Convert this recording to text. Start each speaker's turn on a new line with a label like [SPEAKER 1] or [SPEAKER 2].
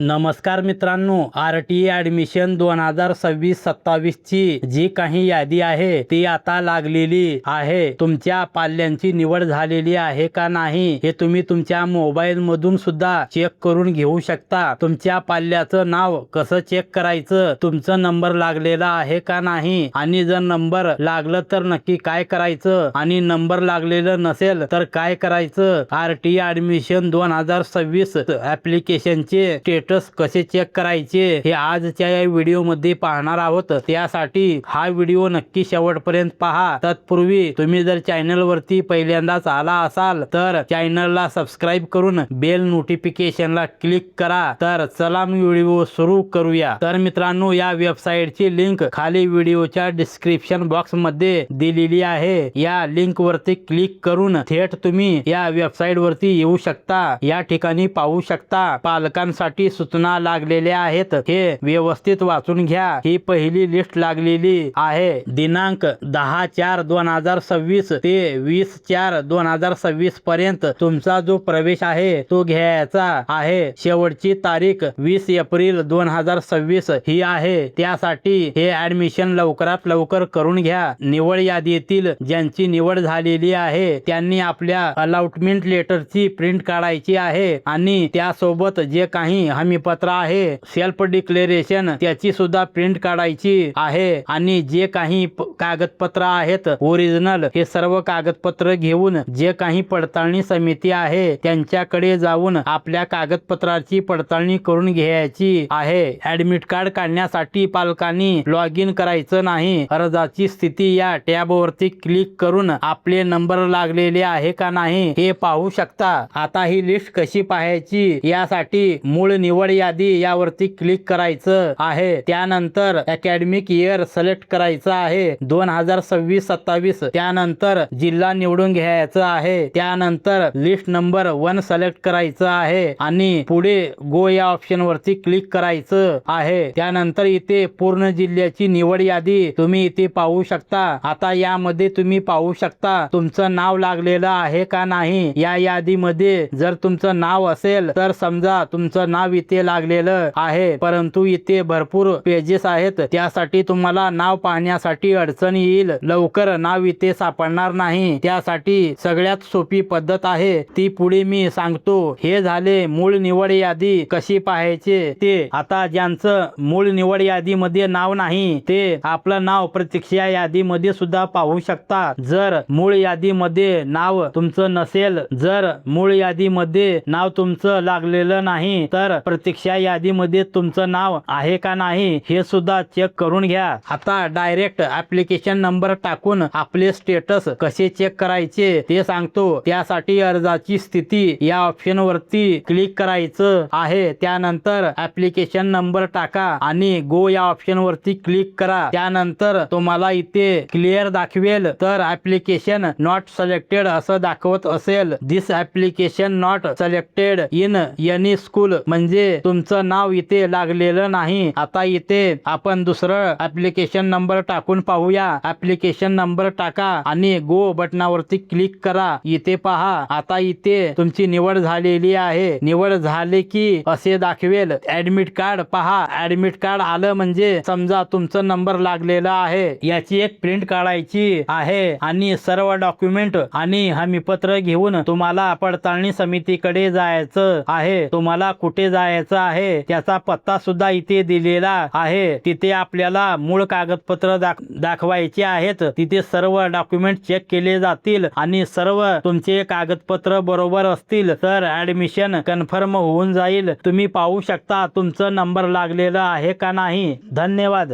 [SPEAKER 1] नमस्कार मित्रांनो, RTE admission 2026-27 ची जी काही यादी आहे ती आता लागलेली आहे। तुमच्या पाल्यांची निवड झालेली आहे का नाही हे तुम्ही तुमच्या मोबाईल मधून सुद्धा चेक करून घेऊ शकता। तुमच्या पाल्याचं नाव कसं चेक करायचं, तुमचा नंबर लागलेला आहे का नाही, आणि जर नंबर लागलं तर नक्की काय करायचं, आणि नंबर लागलेलं नसेल तर काय करायचं। RTE ॲडमिशन 2026 ॲप्लिकेशनचे स्टेटस कसे चेक करायचे हे आजच्या या व्हिडिओ मध्ये पाहणार आहोत। त्यासाठी हा व्हिडिओ नक्की शेवटपर्यंत पहा। तत्पूर्वी तुम्ही जर चॅनल वरती पहिल्यांदाच आला असाल तर चॅनलला सबस्क्राइब करून बेल नोटिफिकेशनला क्लिक करा। तर चला व्हिडिओ सुरू करूया। तर मित्रांनो, या वेबसाईटची लिंक खाली व्हिडिओच्या डिस्क्रिप्शन बॉक्स मध्ये दिलेली आहे। या लिंक वरती क्लिक करून थेट तुम्ही या वेबसाईट वरती येऊ शकता। या ठिकाणी पाहू शकता पालकांसाठी सूचना लागलेल्या आहेत, हे व्यवस्थित वाचून घ्या। ही पहिली लिस्ट लागलेली आहे दिनांक 10/4/2026 ते 20/4/2026 पर्यंत तुमचा जो प्रवेश आहे तो घ्यायचा आहे। शेवटची तारीख 20 एप्रिल 2026 ही आहे। त्यासाठी हे ॲडमिशन लवकरात लवकर करून घ्या। निवड यादीतील ज्यांची निवड झालेली आहे त्यांनी आपल्या अलॉटमेंट लेटरची प्रिंट काढायची आहे, आणि त्यासोबत जे काही हमीपत्र आहे सेल्फ डिक्लेरेशन त्याची सुद्धा प्रिंट काढायची आहे, आणि जे काही कागदपत्र आहेत ओरिजिनल हे सर्व कागदपत्र घेऊन जे काही पडताळणी समिती आहे त्यांच्याकडे जाऊन आपल्या कागदपत्राची पडताळणी करून घ्यायची आहे। ॲडमिट कार्ड काढण्यासाठी पालकांनी लॉग इन करायचं नाही। अर्जाची स्थिती या टॅब वरती क्लिक करून आपले नंबर लागलेले आहे का नाही हे पाहू शकता। आता ही लिस्ट कशी पाहायची यासाठी मूळ निवड यादी यावरती क्लिक करायचं आहे। त्यानंतर अकॅडमिक इयर सिलेक्ट करायचं आहे 2026-27। त्यानंतर जिल्हा निवडून घ्यायचा आहे। त्यानंतर लिस्ट नंबर 1 सिलेक्ट करायचं आहे, आणि पुढे गो या ऑप्शन वरती क्लिक करायचं आहे। त्यानंतर इथे पूर्ण जिल्ह्याची निवड यादी तुम्ही इथे पाहू शकता। आता यामध्ये तुम्ही पाहू शकता तुमचं नाव लागलेलं आहे का नाही। या यादीमध्ये जर तुमचं नाव असेल तर समजा तुमचं नाव इथे लागलेलं आहे, परंतु इथे भरपूर पेजेस आहेत, त्यासाठी तुम्हाला नाव पाहण्यासाठी अडचण येईल, लवकर नाव इथे सापडणार नाही। त्यासाठी सगळ्यात सोपी पद्धत आहे ती पुढे मी सांगतो। हे झाले मूळ निवड यादी कशी पाहायचे ते। आता ज्यांचं मूळ निवड यादीमध्ये नाव नाही ते आपलं नाव प्रतीक्षा यादीमध्ये सुद्धा पाहू शकता। जर मूळ यादीमध्ये नाव तुमचं नसेल, जर मूळ यादीमध्ये नाव तुमचं लागलेलं नाही तर प्रतीक्षा यादीमध्ये तुमचं नाव आहे का नाही हे सुद्धा चेक करून घ्या। आता डायरेक्ट ॲप्लिकेशन नंबर टाकून आपले स्टेटस कसे चेक करायचे ते सांगतो। त्यासाठी अर्जाची स्थिती या ऑप्शन वरती क्लिक करायचं आहे। त्यानंतर ॲप्लिकेशन नंबर टाका आणि गो या ऑप्शन वरती क्लिक करा। त्यानंतर तुम्हाला इथे क्लिअर दाखवेल, तर ॲप्लिकेशन नॉट सिलेक्टेड असं दाखवत असेल this application not selected in any school, म्हणजे तुमचं नाव इथे लागलेलं नाही। आता इथे आपण दुसरं ॲप्लिकेशन नंबर टाकून पाहूया। ॲप्लिकेशन नंबर टाका आणि गो बटनावरती क्लिक करा। इथे पहा, आता इथे तुमची निवड झालेली आहे। निवड झाले की असे दाखवेल ॲडमिट कार्ड पहा। ॲडमिट कार्ड आलं म्हणजे समजा तुमचा नंबर लागलेला आहे। याची एक प्रिंट काढायची आहे, आणि सर्व डॉक्युमेंट आणि हमीपत्र घेऊन तुम्हाला पडताळणी समितीकडे जायचं आहे। तुम्हाला कुठे जायचं आहे त्याचा पत्ता सुद्धा इथे दिलेला आहे। तिथे आपल्याला मूळ कागदपत्र दाखवायचे आहेत। तिथे सर्व डॉक्युमेंट चेक केले जातील, आणि सर्व तुमचे कागदपत्र बरोबर असतील तर ॲडमिशन कन्फर्म होऊन जाईल। तुम्ही पाहू शकता तुमचा नंबर लागलेला आहे का नाही। धन्यवाद।